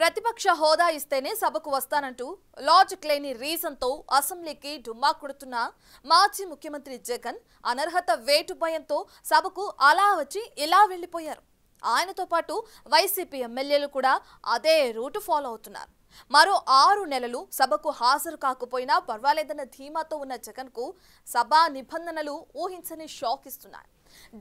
ప్రతిపక్ష హోదా ఇస్తేనే సభకు వస్తానంటూ లాజిక్ లేని రీజన్తో అసెంబ్లీకి డుమ్మా కొడుతున్న మాజీ ముఖ్యమంత్రి జగన్ అనర్హత వేటు భయంతో సభకు అలా వచ్చి ఇలా వెళ్లిపోయారు. ఆయనతో పాటు వైసీపీ ఎమ్మెల్యేలు కూడా అదే రూటు ఫాలో అవుతున్నారు. మరో 6 నెలలు సభకు హాజరు కాకపోయినా పర్వాలేదన్న ధీమాతో ఉన్న జగన్కు సభా నిబంధనలు ఊహించని షాక్ ఇస్తున్నాయి.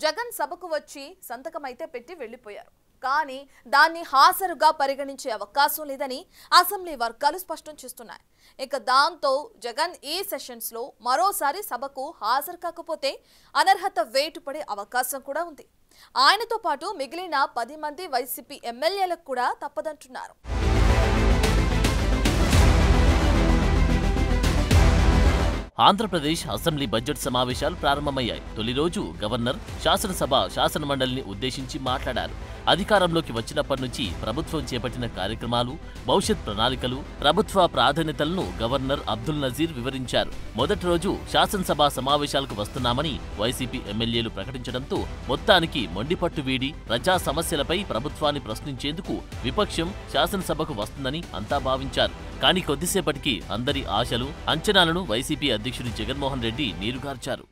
జగన్ సభకు వచ్చి సంతకం అయితే పెట్టి వెళ్లిపోయారు. కానీ దాన్ని హాజరుగా పరిగణించే అవకాశం లేదని అసెంబ్లీ వర్గాలు స్పష్టం చేస్తున్నాయి. ఇక దాంతో జగన్ ఈ సెషన్స్ లో మరోసారి సభకు హాజరు కాకపోతే అనర్హత వేటు పడే అవకాశం కూడా ఉంది. ఆయనతో పాటు మిగిలిన 10 మంది వైసీపీ ఎమ్మెల్యేలకు కూడా తప్పదంటున్నారు. ఆంధ్రప్రదేశ్ అసెంబ్లీ బడ్జెట్ సమావేశాలు ప్రారంభమయ్యాయి. తొలి రోజు గవర్నర్ శాసనసభ శాసనమండలిని ఉద్దేశించి మాట్లాడారు. అధికారంలోకి వచ్చినప్పటి నుంచి ప్రభుత్వం చేపట్టిన కార్యక్రమాలు, భవిష్యత్ ప్రణాళికలు, ప్రభుత్వ ప్రాధాన్యతలను గవర్నర్ అబ్దుల్ నజీర్ వివరించారు. మొదటి రోజు శాసనసభ సమావేశాలకు వస్తున్నామని వైసీపీ ఎమ్మెల్యేలు ప్రకటించడంతో మొత్తానికి మొండిపట్టు వీడి ప్రజా సమస్యలపై ప్రభుత్వాన్ని ప్రశ్నించేందుకు విపక్షం శాసనసభకు వస్తుందని అంతా భావించారు. కానీ కొద్దిసేపటికి అందరి ఆశలు, అంచనాలను వైసీపీ అధ్యక్షుడు జగన్మోహన్ రెడ్డి నీరుగార్చారు.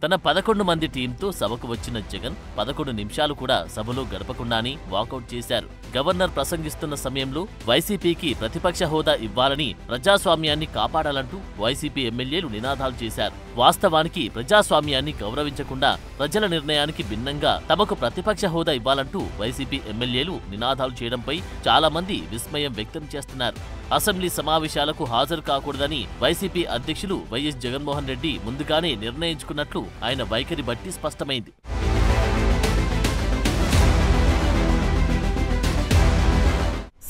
తన 11 మంది టీంతో సభకు వచ్చిన జగన్ 11 నిమిషాలు కూడా సభలో గడపకుండానే వాకౌట్ చేశారు. గవర్నర్ ప్రసంగిస్తున్న సమయంలో వైసీపీకి ప్రతిపక్ష హోదా ఇవ్వాలని, ప్రజాస్వామ్యాన్ని కాపాడాలంటూ వైసీపీ ఎమ్మెల్యేలు నినాదాలు చేశారు. వాస్తవానికి ప్రజాస్వామ్యాన్ని గౌరవించకుండా ప్రజల నిర్ణయానికి భిన్నంగా తమకు ప్రతిపక్ష హోదా ఇవ్వాలంటూ వైసీపీ ఎమ్మెల్యేలు నినాదాలు చేయడంపై చాలా మంది విస్మయం వ్యక్తం చేస్తున్నారు. అసెంబ్లీ సమావేశాలకు హాజరు కాకూడదని వైసీపీ అధ్యక్షులు వైఎస్ జగన్మోహన్ రెడ్డి ముందుగానే నిర్ణయించుకున్నట్లు ఆయన వైఖరి బట్టి స్పష్టమైంది.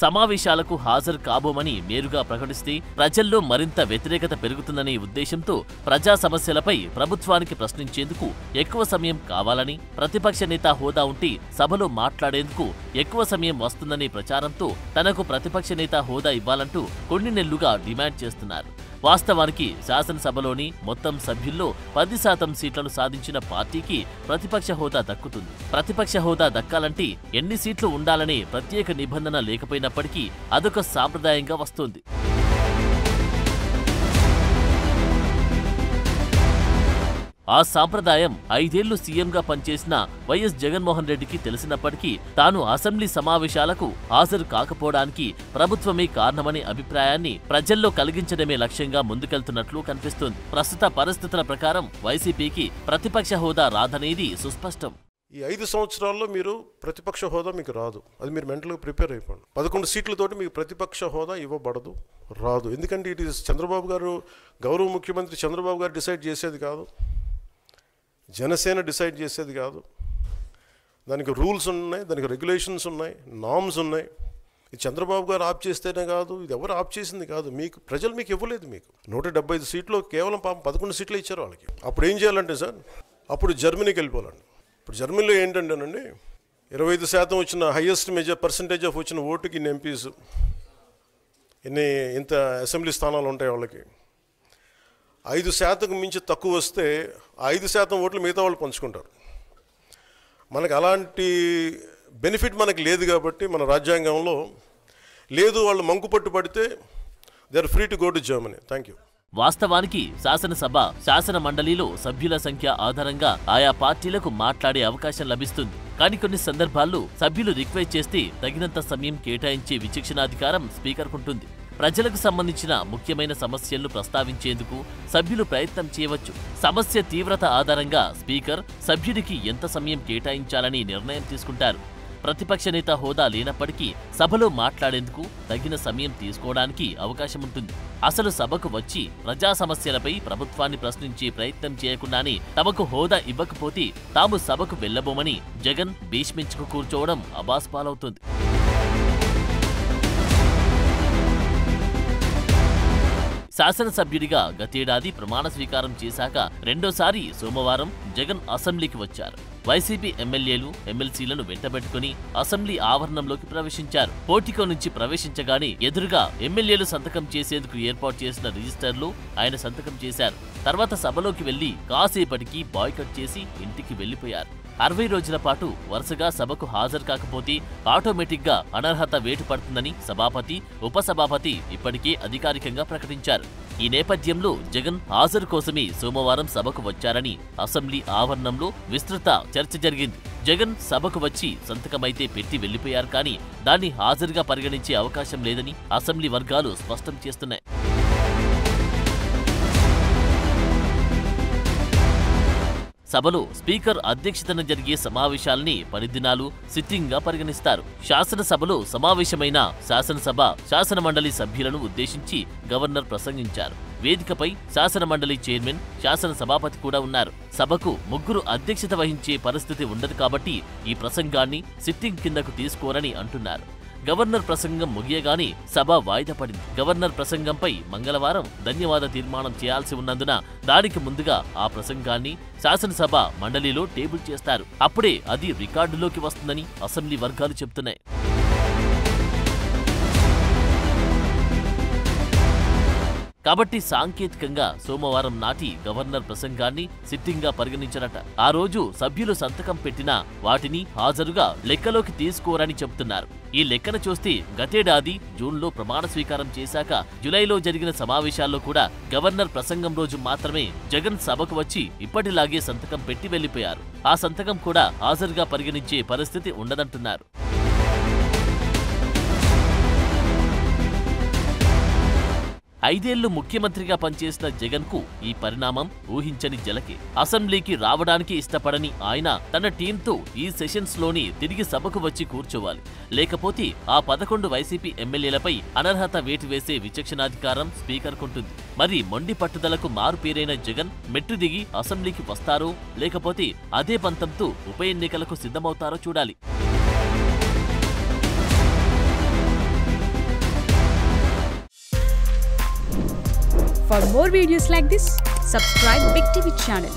సమావేశాలకు హాజరు కాబోమని నేరుగా ప్రకటిస్తే ప్రజల్లో మరింత వ్యతిరేకత పెరుగుతుందనే ఉద్దేశంతో ప్రజా సమస్యలపై ప్రభుత్వానికి ప్రశ్నించేందుకు ఎక్కువ సమయం కావాలని, ప్రతిపక్ష నేత హోదా ఉంటే సభలో మాట్లాడేందుకు ఎక్కువ సమయం వస్తుందనే ప్రచారంతో తనకు ప్రతిపక్ష నేత హోదా ఇవ్వాలంటూ కొన్ని నెలలుగా డిమాండ్ చేస్తున్నారు. వాస్తవానికి శాసనసభలోని మొత్తం సభ్యుల్లో 10% సీట్లను సాధించిన పార్టీకి ప్రతిపక్ష హోదా దక్కుతుంది. ప్రతిపక్ష హోదా దక్కాలంటే ఎన్ని సీట్లు ఉండాలనే ప్రత్యేక నిబంధన లేకపోయినప్పటికీ అదొక సాంప్రదాయంగా వస్తోంది. ఆ సాంప్రదాయం 5 ఏళ్లు సీఎంగా పనిచేసిన వైఎస్ జగన్మోహన్ రెడ్డికి తెలిసినప్పటికీ తాను అసెంబ్లీ సమావేశాలకు హాజరు కాకపోవడానికి ప్రభుత్వమే కారణమనే అభిప్రాయాన్ని ప్రజల్లో కలిగించడమే లక్ష్యంగా ముందుకెళ్తున్నట్లు కనిపిస్తోంది. ప్రస్తుత పరిస్థితుల ప్రకారం వైసీపీకి ప్రతిపక్ష హోదా రాదనేది సుస్పష్టం. ఈ 5 సంవత్సరాల్లో మీరు ప్రతిపక్ష హోదా మీకు రాదు. అది మీరు మెంటల్గా ప్రిపేర్ అయిపోండి. 11 సీట్లతోటి మీకు ప్రతిపక్ష హోదా ఇవ్వబడదు, రాదు. ఎందుకంటే ఇట్ ఈస్ చంద్రబాబు గారు, గౌరవ ముఖ్యమంత్రి చంద్రబాబు గారు డిసైడ్ చేసేది కాదు, జనసేన డిసైడ్ చేసేది కాదు. దానికి రూల్స్ ఉన్నాయి, దానికి రెగ్యులేషన్స్ ఉన్నాయి, నామ్స్ ఉన్నాయి. ఇది చంద్రబాబు గారు ఆప్ చేస్తేనే కాదు, ఇది ఎవరు ఆప్ చేసింది కాదు. మీకు ప్రజలు మీకు ఇవ్వలేదు. మీకు 175 సీట్లు కేవలం 11 సీట్లు ఇచ్చారు వాళ్ళకి. అప్పుడు ఏం చేయాలంటే సార్, అప్పుడు జర్మనీకి వెళ్ళిపోవాలండి. ఇప్పుడు జర్మనీలో ఏంటంటేనండి 25% వచ్చిన హైయెస్ట్ పర్సంటేజ్ ఆఫ్ వచ్చిన ఓటుకి ఇన్ని ఎంపీస్, ఇంత అసెంబ్లీ స్థానాలు ఉంటాయి వాళ్ళకి. 5% మించి తక్కువ వస్తే 5% ఓట్లు మిగతా వాళ్ళు పంచుకుంటారు. మనకు అలాంటి బెనిఫిట్ మనకు లేదు కాబట్టి మన రాజ్యాంగంలో లేదు. వాళ్ళు మంకుపట్టు పడితే they are free to go to Germany. Thank you. వాస్తవానికి శాసనసభ, శాసన మండలిలో సభ్యుల సంఖ్య ఆధారంగా ఆయా పార్టీలకు మాట్లాడే అవకాశం లభిస్తుంది. కానీ కొన్ని సందర్భాల్లో సభ్యులు రిక్వెస్ట్ చేస్తే తగినంత సమయం కేటాయించే విచక్షణాధికారం స్పీకర్కుంటుంది. ప్రజలకు సంబంధించిన ముఖ్యమైన సమస్యలను ప్రస్తావించేందుకు సభ్యులు ప్రయత్నం చేయవచ్చు. సమస్య తీవ్రత ఆధారంగా స్పీకర్ సభ్యుడికి ఎంత సమయం కేటాయించాలని నిర్ణయం తీసుకుంటారు. ప్రతిపక్ష నేత హోదా లేనప్పటికీ సభలో మాట్లాడేందుకు తగిన సమయం తీసుకోవడానికి అవకాశం ఉంటుంది. అసలు సభకు వచ్చి ప్రజా సమస్యలపై ప్రభుత్వాన్ని ప్రశ్నించే ప్రయత్నం చేయకుండానే తమకు హోదా ఇవ్వకపోతే తాము సభకు వెళ్లబోమని జగన్ భీష్మించుకు కూర్చోవడం అబాస్పాలవుతుంది. శాసనసభ్యుడిగా గతేడాది ప్రమాణ స్వీకారం చేశాక రెండోసారి సోమవారం జగన్ అసెంబ్లీకి వచ్చారు. వైసీపీ ఎమ్మెల్యేలు, ఎమ్మెల్సీలను వెంటబెట్టుకుని అసెంబ్లీ ఆవరణంలోకి ప్రవేశించారు. పోర్టికో నుంచి ప్రవేశించగానే ఎదురుగా ఎమ్మెల్యేలు సంతకం చేసేందుకు ఏర్పాటు చేసిన రిజిస్టర్లో ఆయన సంతకం చేశారు. తర్వాత సభలోకి వెళ్లి కాసేపటికి బాయ్కట్ చేసి ఇంటికి వెళ్లిపోయారు. 60 రోజుల పాటు వరుసగా సభకు హాజరు కాకపోతే ఆటోమేటిక్గా అనర్హత వేటు పడుతుందని సభాపతి, ఉపసభాపతి ఇప్పటికే అధికారికంగా ప్రకటించారు. ఈ నేపథ్యంలో జగన్ హాజరు కోసమే సోమవారం సభకు వచ్చారని అసెంబ్లీ ఆవరణంలో విస్తృత చర్చ జరిగింది. జగన్ సభకు వచ్చి సంతకమైతే పెట్టి వెళ్లిపోయారు, కానీ దాన్ని హాజరుగా పరిగణించే అవకాశం లేదని అసెంబ్లీ వర్గాలు స్పష్టం చేస్తున్నాయి. సభలో స్పీకర్ అధ్యక్షతన జరిగే సమావేశాల్ని 10 దినాలు సిట్టింగ్గా పరిగణిస్తారు. శాసనసభలో సమావేశమైన శాసనసభ శాసనమండలి సభ్యులను ఉద్దేశించి గవర్నర్ ప్రసంగించారు. వేదికపై శాసనమండలి చైర్మన్, శాసనసభాపతి కూడా ఉన్నారు. సభకు 3 అధ్యక్షత వహించే పరిస్థితి ఉండదు కాబట్టి ఈ ప్రసంగాన్ని సిట్టింగ్ కిందకు తీసుకోరని అంటున్నారు. గవర్నర్ ప్రసంగం ముగియగానే సభ వాయిదా పడింది. గవర్నర్ ప్రసంగంపై మంగళవారం ధన్యవాద తీర్మానం చేయాల్సి ఉన్నందున దానికి ముందుగా ఆ ప్రసంగాన్ని శాసనసభ మండలిలో టేబుల్ చేస్తారు. అప్పుడే అది రికార్డులోకి వస్తుందని అసెంబ్లీ వర్గాలు చెబుతున్నాయి. కాబట్టి సాంకేతికంగా సోమవారం నాటి గవర్నర్ ప్రసంగాన్ని సిట్టింగ్గా పరిగణించారట. ఆ రోజు సభ్యులు సంతకం పెట్టినా వాటిని హాజరుగా లెక్కలోకి తీసుకోరని చెబుతున్నారు. ఈ లెక్కన చూస్తే గతేడాది జూన్లో ప్రమాణ స్వీకారం చేశాక జులైలో జరిగిన సమావేశాల్లో కూడా గవర్నర్ ప్రసంగం రోజు మాత్రమే జగన్ సభకు వచ్చి ఇప్పటిలాగే సంతకం పెట్టి వెళ్లిపోయారు. ఆ సంతకం కూడా హాజరుగా పరిగణించే పరిస్థితి ఉండదంటున్నారు. 5 ఏళ్లు ముఖ్యమంత్రిగా పనిచేసిన జగన్ కు ఈ పరిణామం ఊహించని జలకే. అసెంబ్లీకి రావడానికి ఇష్టపడని ఆయన తన టీంతో ఈ సెషన్స్ లోని తిరిగి సభకు వచ్చి కూర్చోవాలి. లేకపోతే ఆ 11 వైసీపీ ఎమ్మెల్యేలపై అనర్హత వేటు వేసే విచక్షణాధికారం స్పీకర్కుంటుంది. మరి మొండి పట్టుదలకు మారుపేరైన జగన్ మెట్టు దిగి అసెంబ్లీకి వస్తారో లేకపోతే అదే పంతంతో ఉప ఎన్నికలకు సిద్ధమవుతారో చూడాలి. For more videos like this, subscribe Big TV channel.